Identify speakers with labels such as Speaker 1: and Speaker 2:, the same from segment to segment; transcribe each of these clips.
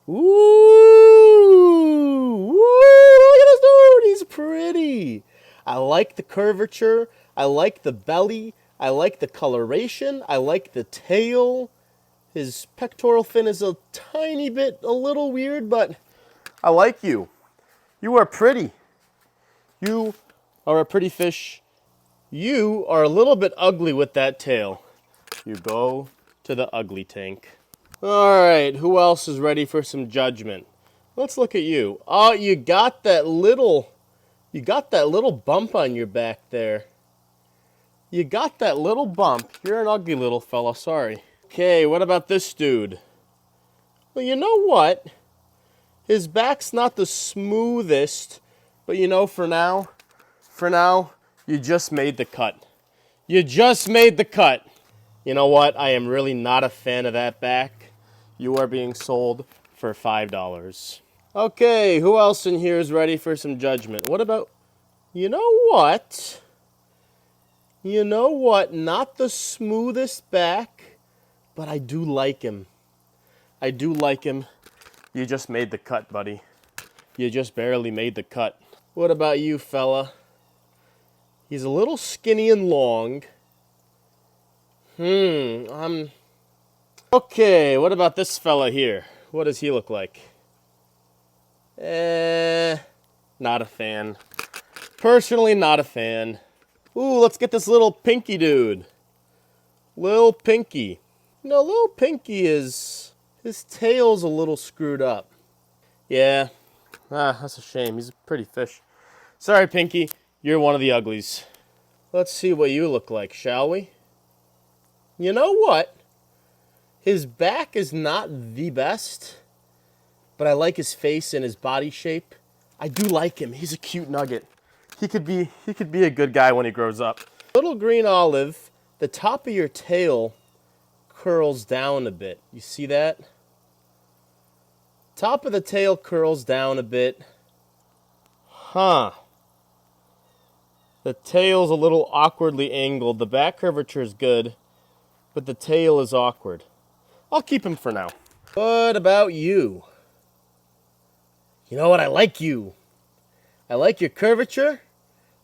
Speaker 1: Ooh, ooh, look at this dude. He's pretty. I like the curvature. I like the belly. I like the coloration. I like the tail. His pectoral fin is a tiny bit, a little weird, but I like you. You are pretty. You are a pretty fish. You are a little bit ugly with that tail. You go to the ugly tank. All right, who else is ready for some judgment? Let's look at you. Oh, you got that little bump on your back there. You got that little bump. You're an ugly little fella, sorry. Okay, what about this dude? Well, you know what? His back's not the smoothest, but you know, for now, you just made the cut. You just made the cut. You know what? I am really not a fan of that back. You are being sold for $5. Okay, who else in here is ready for some judgment? What about, you know what? You know what? Not the smoothest back, but I do like him. I do like him. You just made the cut, buddy. You just barely made the cut. What about you, fella? He's a little skinny and long. Okay, what about this fella here? What does he look like? Not a fan. Personally, not a fan. Ooh, let's get this little pinky dude. Lil Pinky. You know, Lil Pinky his tail's a little screwed up. Yeah, that's a shame. He's a pretty fish. Sorry, Pinky, you're one of the uglies. Let's see what you look like, shall we? You know what? His back is not the best, but I like his face and his body shape. I do like him. He's a cute nugget. He could be a good guy when he grows up. Little green olive, the top of your tail curls down a bit. You see that? Top of the tail curls down a bit. Huh. The tail's a little awkwardly angled. The back curvature is good, but the tail is awkward. I'll keep him for now. What about you? You know what? I like you. I like your curvature.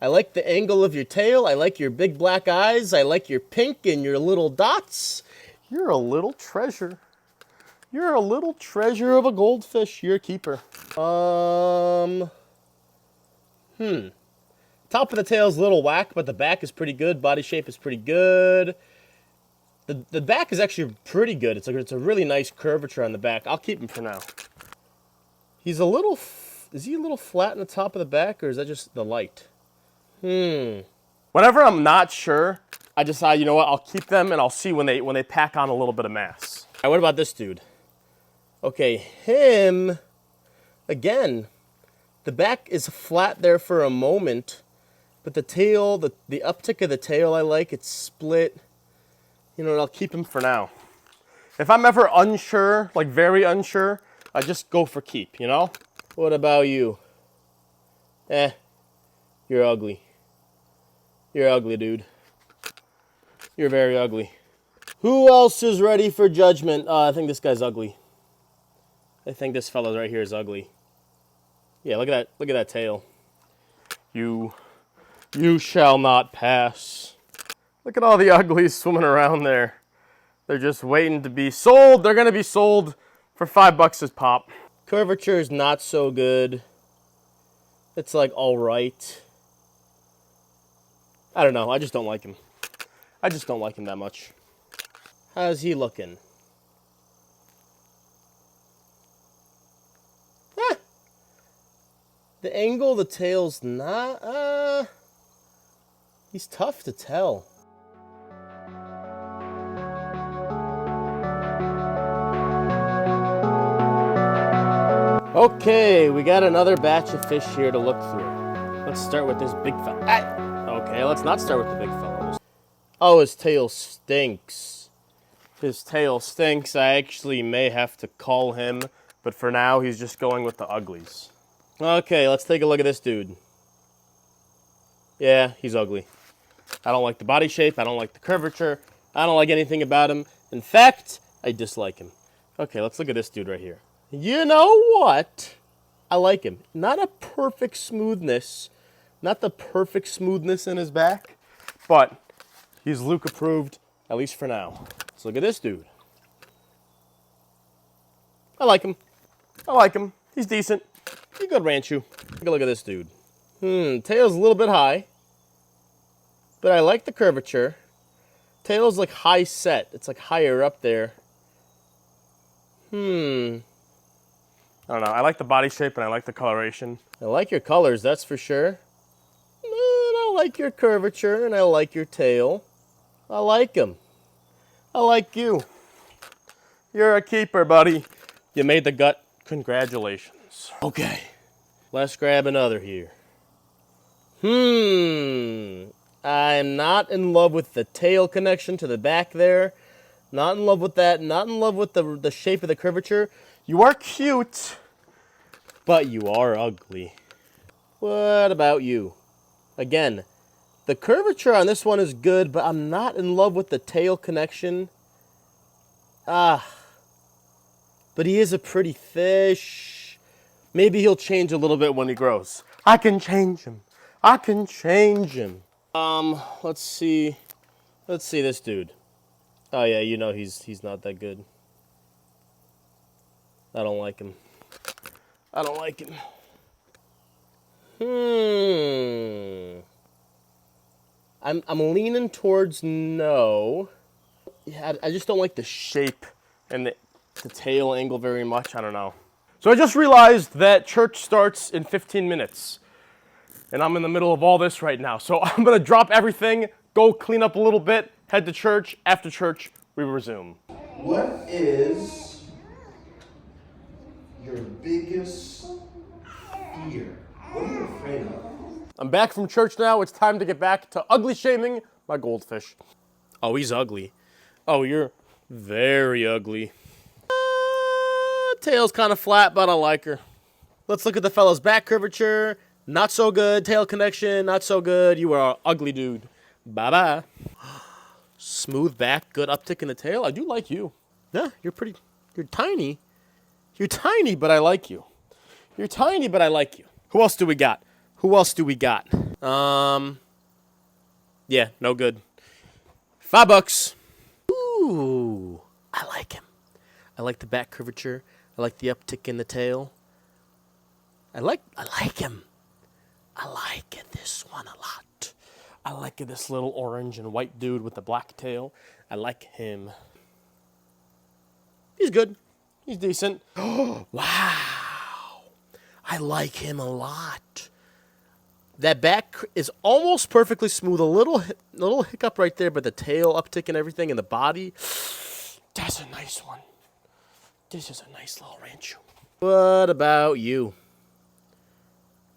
Speaker 1: I like the angle of your tail. I like your big black eyes. I like your pink and your little dots. You're a little treasure. You're a little treasure of a goldfish. You're a keeper. Top of the tail's a little whack, but the back is pretty good. Body shape is pretty good. The back is actually pretty good. It's a really nice curvature on the back. I'll keep him for now. He's a little... Is he a little flat in the top of the back, or is that just the light? Whenever I'm not sure, I decide, you know what, I'll keep them and I'll see when they pack on a little bit of mass. All right, what about this dude? Okay, him, again, the back is flat there for a moment, but the tail, the uptick of the tail I like, it's split. You know what, I'll keep him for now. If I'm ever unsure, like very unsure, I just go for keep, you know? What about you? You're ugly. You're ugly, dude. You're very ugly. Who else is ready for judgment? I think this guy's ugly. I think this fella right here is ugly. Yeah, look at that. Look at that tail. You shall not pass. Look at all the uglies swimming around there. They're just waiting to be sold. They're gonna be sold for $5 a pop. Curvature is not so good. It's like all right. I don't know. I just don't like him. I just don't like him that much. How's he looking? The angle of the tail's not... He's tough to tell. Okay, we got another batch of fish here to look through. Let's start with this big fella. Okay, let's not start with the big fella. Oh, his tail stinks. His tail stinks. I actually may have to cull him, but for now, he's just going with the uglies. Okay, let's take a look at this dude. Yeah, he's ugly. I don't like the body shape. I don't like the curvature. I don't like anything about him. In fact, I dislike him. Okay, let's look at this dude right here. You know what? I like him. Not a perfect smoothness. Not the perfect smoothness in his back. But he's Luke approved, at least for now. Let's look at this dude. I like him. I like him. He's decent. He's a good Ranchu. Take a look at this dude. Tail's a little bit high. But I like the curvature. Tail's like high set. It's like higher up there. I don't know. I like the body shape and I like the coloration. I like your colors, that's for sure. And I like your curvature and I like your tail. I like him. I like you. You're a keeper, buddy. You made the gut. Congratulations. Okay. Let's grab another here. I'm not in love with the tail connection to the back there. Not in love with that. Not in love with the shape of the curvature. You are cute, but you are ugly. What about you? Again, the curvature on this one is good, but I'm not in love with the tail connection. But he is a pretty fish. Maybe he'll change a little bit when he grows. I can change him. I can change him. Let's see. Let's see this dude. Oh yeah, you know he's not that good. I don't like him. I don't like him. I'm leaning towards no. Yeah, I just don't like the shape and the tail angle very much. I don't know. So I just realized that church starts in 15 minutes. And I'm in the middle of all this right now. So I'm going to drop everything, go clean up a little bit, head to church. After church, we resume. What is your biggest fear? What are you afraid of? I'm back from church now. It's time to get back to ugly shaming my goldfish. Oh, he's ugly. Oh, you're very ugly. Tail's kind of flat, but I like her. Let's look at the fellow's back curvature. Not so good. Tail connection, not so good. You are an ugly dude. Bye-bye. Smooth back, good uptick in the tail. I do like you. Yeah, you're tiny. You're tiny, but I like you. You're tiny, but I like you. Who else do we got? Yeah, no good. $5. Ooh, I like him. I like the back curvature. I like the uptick in the tail. I like him. I like this one a lot. I like this little orange and white dude with the black tail. I like him. He's good. He's decent. Wow. I like him a lot. That back is almost perfectly smooth. A little hiccup right there, but the tail uptick and everything and the body, that's a nice one. This is a nice little Ranchu. What about you?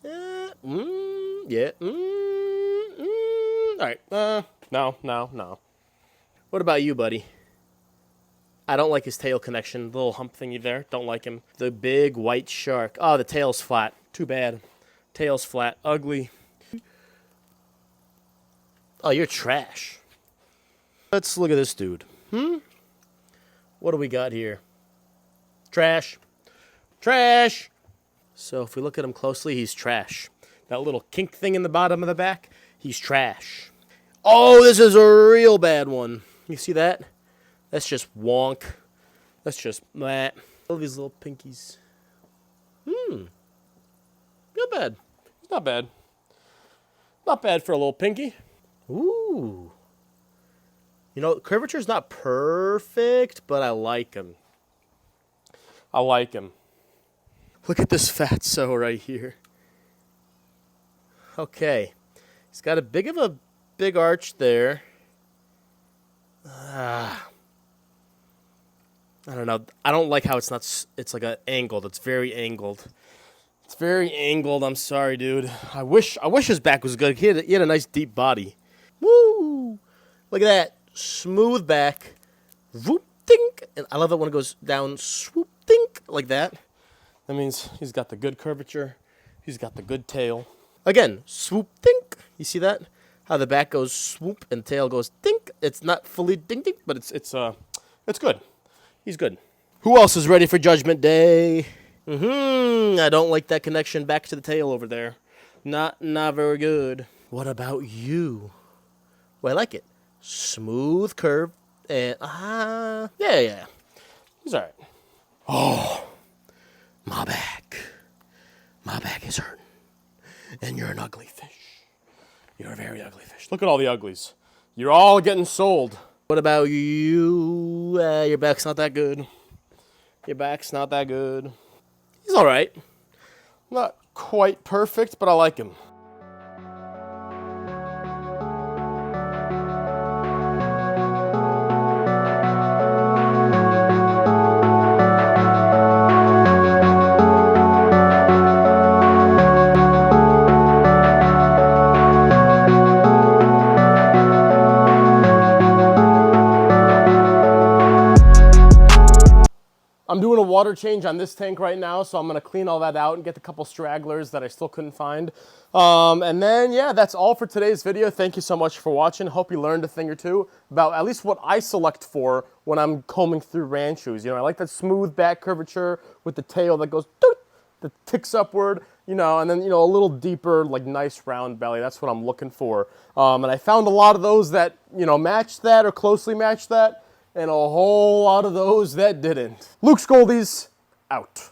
Speaker 1: Yeah. All right. No. What about you, buddy? I don't like his tail connection. The little hump thingy there. Don't like him. The big white shark. Oh, the tail's flat. Too bad. Tail's flat. Ugly. Oh, you're trash. Let's look at this dude. What do we got here? Trash. Trash. So if we look at him closely, he's trash. That little kink thing in the bottom of the back, he's trash. Oh, this is a real bad one. You see that? That's just wonk. That's just meh. All these little pinkies. Not bad. Not bad. Not bad for a little pinky. Ooh. You know, curvature's not perfect, but I like him. I like him. Look at this fatso right here. Okay. He's got a big arch there. I don't know. I don't like how it's like an angled. It's very angled. It's very angled. I'm sorry, dude. I wish his back was good. He had a nice deep body. Woo! Look at that. Smooth back. Whoop, dink. And I love it when it goes down, swoop, dink, like that. That means he's got the good curvature. He's got the good tail. Again, swoop, dink. You see that? How the back goes swoop and tail goes dink. It's not fully dink, dink, but it's good. He's good. Who else is ready for Judgment Day? I don't like that connection back to the tail over there. Not very good. What about you? Well, I like it. Smooth curve and yeah. He's all right. Oh, my back. My back is hurting. And you're an ugly fish. You're a very ugly fish. Look at all the uglies. You're all getting sold. What about you? Your back's not that good. Your back's not that good. He's all right. Not quite perfect, but I like him. I'm doing a water change on this tank right now, so I'm going to clean all that out and get a couple stragglers that I still couldn't find. And then, yeah, that's all for today's video. Thank you so much for watching. Hope you learned a thing or two about at least what I select for when I'm combing through ranchos. You know, I like that smooth back curvature with the tail that goes doot, that ticks upward, you know, and then, you know, a little deeper, like nice round belly. That's what I'm looking for. And I found a lot of those that, you know, matched that or closely matched that, and a whole lot of those that didn't. Luke's Goldies, out.